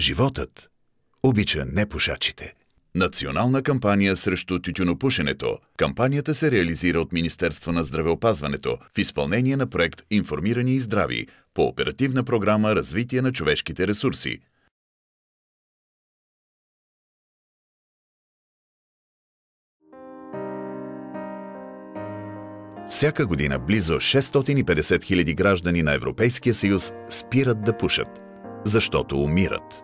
Животът обича непушачите. Национална кампания срещу тютюнопушенето. Кампанията се реализира от Министерство на здравеопазването в изпълнение на проект «Информирани и здрави» по оперативна програма «Развитие на човешките ресурси». Всяка година близо 650 000 граждани на Европейския съюз спират да пушат, защото умират.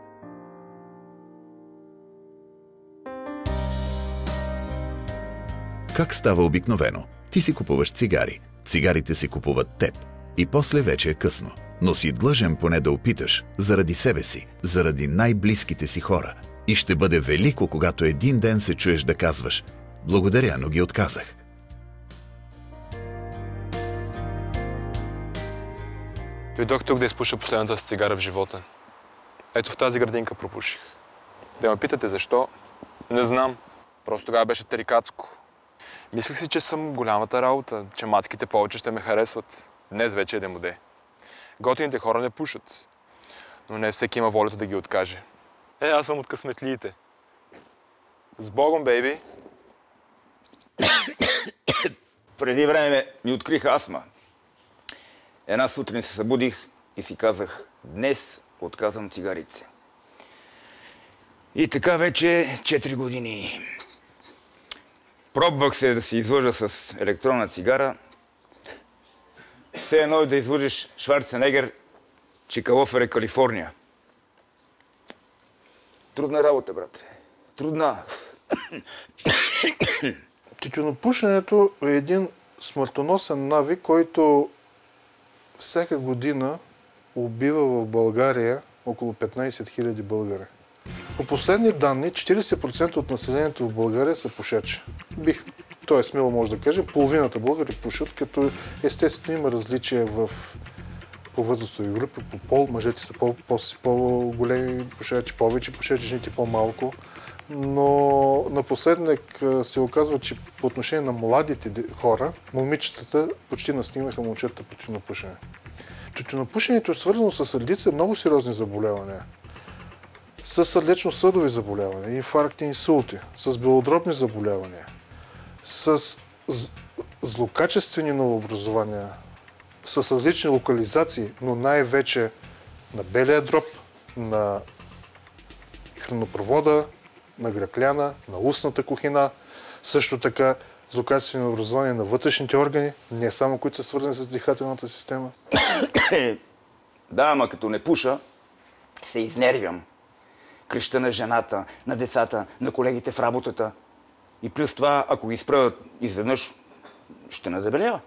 Как става обикновено? Ти си купуваш цигари, цигарите си купуват теб и после вече е късно. Но си длъжен поне да опиташ, заради себе си, заради най-близките си хора. И ще бъде велико, когато един ден се чуеш да казваш: благодаря, но ги отказах. Дойдох тук да изпуша последната си цигара в живота. Ето в тази градинка пропуших. Да ме питате защо? Не знам. Просто тогава беше тарикатско. Мислех си, че съм голямата работа, че мацките повече ще ме харесват. Днес вече е демоде. Готините хора не пушат. Но не всеки има волята да ги откаже. Аз съм от късметлиите. С Богом, бейби! Преди време ми открих астма. Една сутрин се събудих и си казах: днес отказвам цигарите. И така вече 4 години. Пробвах се да се излъжа с електронна цигара. Все едно да излъжеш Шварценегер, че Калофер е Калифорния. Трудна работа, брате. Трудна. Тютюнопушенето е един смъртоносен навик, който всяка година убива в България около 15 000 българи. По последни данни, 40% от населението в България са пушачи. Т.е. смело може да кажем, половината българи пушат, като естествено има различия по възрастови групи, по пол. Мъжете са по-големи пушачи, повече пушачи, жените по-малко. Но напоследък се оказва, че по отношение на младите хора, момичетата почти настигнаха момчетата по тютюнопушене. Тютюнопушенето е свързано с редица много сериозни заболявания. С сърдечно-съдови заболявания, инфаркти, инсулти, с белодробни заболявания, с злокачествени новообразования, с различни локализации, но най-вече на белия дроб, на хранопровода, на гръкляна, на устната кухина, също така злокачествени образования на вътрешните органи, не само които са свързани с дихателната система. Да, ама като не пуша, се изнервям. Креща на жената, на децата, на колегите в работата. И плюс това, ако ги спра изведнъж, ще надебеля.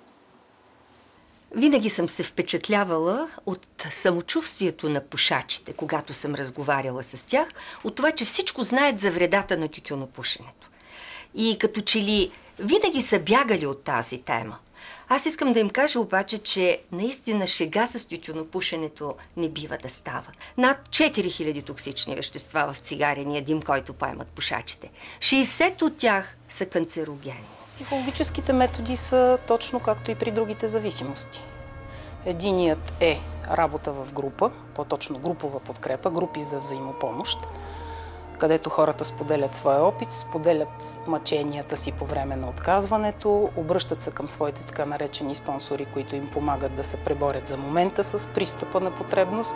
Винаги съм се впечатлявала от самочувствието на пушачите, когато съм разговаряла с тях, от това, че всичко знаят за вредата на тютюнопушенето. И като че ли винаги са бягали от тази тема. Аз искам да им кажа обаче, че наистина шега с тютюнопушенето не бива да става. Над 4000 токсични вещества в цигарения дим, който поемат пушачите. 60 от тях са канцерогени. Психологическите методи са точно както и при другите зависимости. Единият е работа в група, по-точно групова подкрепа, групи за взаимопомощ, където хората споделят своя опит, споделят мъченията си по време на отказването, обръщат се към своите така наречени спонсори, които им помагат да се преборят за момента с пристъпа на потребност.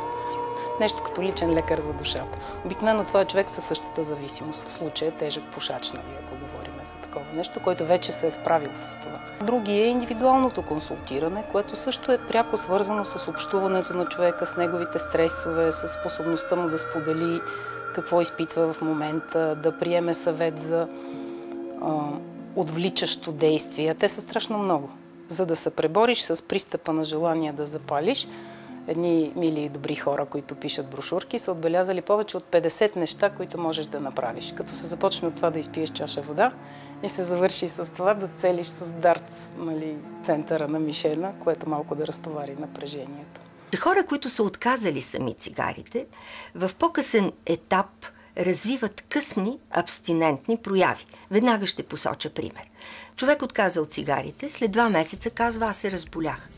Нещо като личен лекар за душата. Обикновено това е човек със същата зависимост. В случая тежък пушач, нали, ако говорим за такова нещо, който вече се е справил с това. Други е индивидуалното консултиране, което също е пряко свързано с общуването на човека, с неговите стресове, с способността му да сподели какво изпитва в момента, да приеме съвет за отвличащо действие. Те са страшно много. За да се пребориш с пристъпа на желание да запалиш, едни мили и добри хора, които пишат брошурки, са отбелязали повече от 50 неща, които можеш да направиш. Като се започне от това да изпиеш чаша вода и се завърши с това да целиш с дартс, нали, центъра на мишена, което малко да разтовари напрежението. Хора, които са отказали сами цигарите, в по-късен етап развиват късни абстинентни прояви. Веднага ще посоча пример. Човек отказал цигарите, след 2 месеца казва: аз се разболях.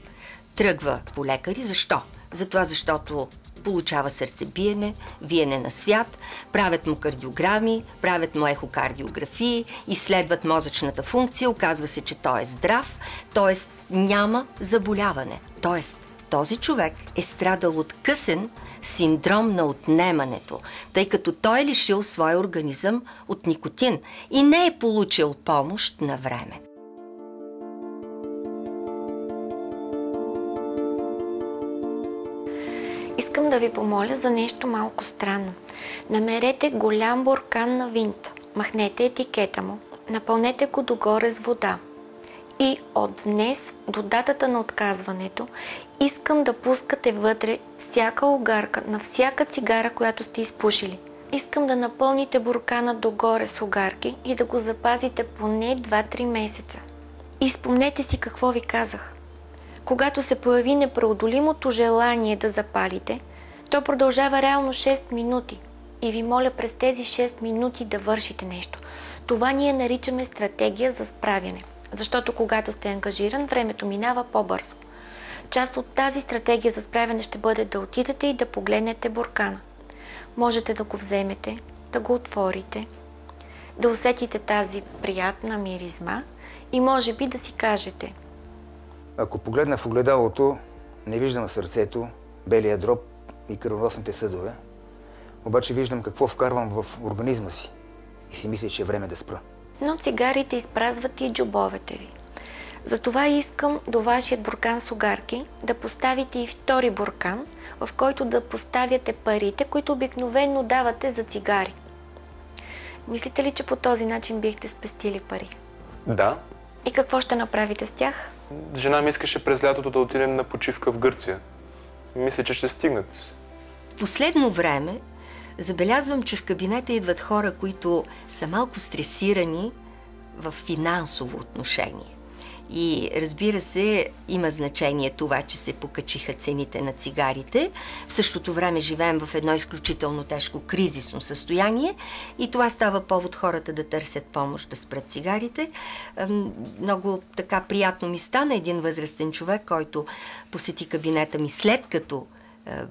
Тръгва по лекари. Защо? Затова, защото получава сърцебиене, виене на свят, правят му кардиограми, правят му ехокардиографии, изследват мозъчната функция, оказва се, че той е здрав, т.е. няма заболяване. Т.е. този човек е страдал от късен синдром на отнемането, тъй като той е лишил своя организъм от никотин и не е получил помощ на време. Искам да ви помоля за нещо малко странно. Намерете голям буркан на винт, махнете етикета му, напълнете го догоре с вода. И от днес до датата на отказването искам да пускате вътре всяка огарка на всяка цигара, която сте изпушили. Искам да напълните буркана догоре с огарки и да го запазите поне 2-3 месеца. И спомнете си какво ви казах. Когато се появи непреодолимото желание да запалите, то продължава реално 6 минути. И ви моля през тези 6 минути да вършите нещо. Това ние наричаме стратегия за справяне. Защото когато сте ангажиран, времето минава по-бързо. Част от тази стратегия за справяне ще бъде да отидете и да погледнете буркана. Можете да го вземете, да го отворите, да усетите тази приятна миризма и може би да си кажете: ако погледна в огледалото, не виждам сърцето, белия дроб и кръвоносните съдове, обаче виждам какво вкарвам в организма си и си мисля, че е време да спра. Но цигарите изпразват и джобовете ви. Затова искам до вашия буркан с огарки да поставите и втори буркан, в който да поставяте парите, които обикновено давате за цигари. Мислите ли, че по този начин бихте спестили пари? Да. И какво ще направите с тях? Жена ми искаше през лятото да отидем на почивка в Гърция. Мисля, че ще стигнат. В последно време забелязвам, че в кабинета идват хора, които са малко стресирани в финансово отношение. И разбира се, има значение това, че се покачиха цените на цигарите. В същото време живеем в едно изключително тежко кризисно състояние и това става повод хората да търсят помощ да спрат цигарите. Много така приятно ми стана един възрастен човек, който посети кабинета ми след като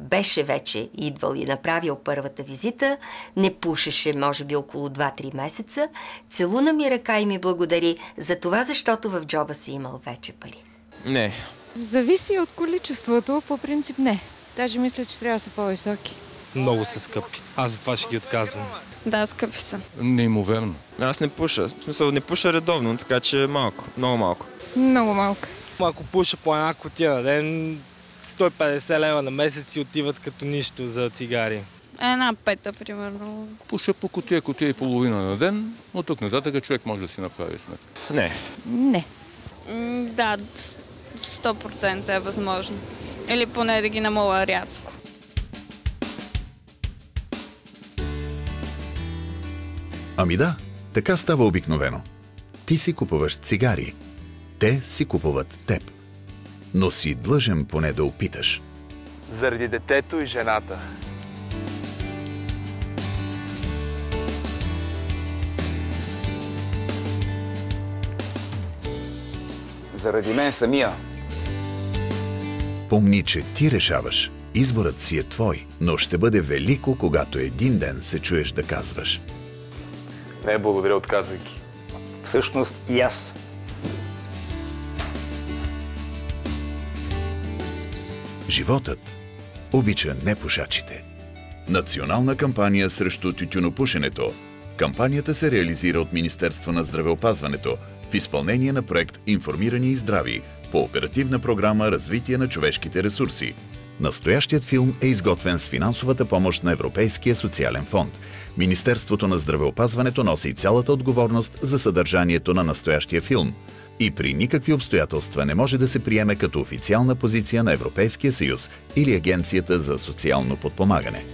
беше вече идвал и направил първата визита, не пушеше, може би, около 2-3 месеца, целуна ми ръка и ми благодари за това, защото в джоба си имал вече пари. Не. Зависи от количеството, по принцип не. Даже мисля, че трябва да са по-високи. Много са скъпи. Аз затова ще ги отказвам. Да, скъпи са. Неимоверно. Аз не пуша. В смисъл, не пуша редовно, така че малко. Много малко. Много малко. Ако пуша по една кутия на ден, 150 лева на месец си отиват като нищо за цигари. Една пета, примерно. Пуша по кутия и половина на ден, от тук нататък човек може да си направи сметка. Не. Не. Да, 100% е възможно. Или поне да ги намаля рязко. Ами да, така става обикновено. Ти си купуваш цигари, те си купуват теб. Но си длъжен поне да опиташ. Заради детето и жената. Заради мен самия. Помни, че ти решаваш. Изборът си е твой, но ще бъде велико, когато един ден се чуеш да казваш: Не, благодаря, отказвайки. Всъщност и аз. Животът обича непушачите. Национална кампания срещу тютюнопушенето. Кампанията се реализира от Министерство на здравеопазването в изпълнение на проект «Информирани и здрави» по оперативна програма «Развитие на човешките ресурси». Настоящият филм е изготвен с финансовата помощ на Европейския социален фонд. Министерството на здравеопазването носи цялата отговорност за съдържанието на настоящия филм и при никакви обстоятелства не може да се приеме като официална позиция на Европейския съюз или Агенцията за социално подпомагане.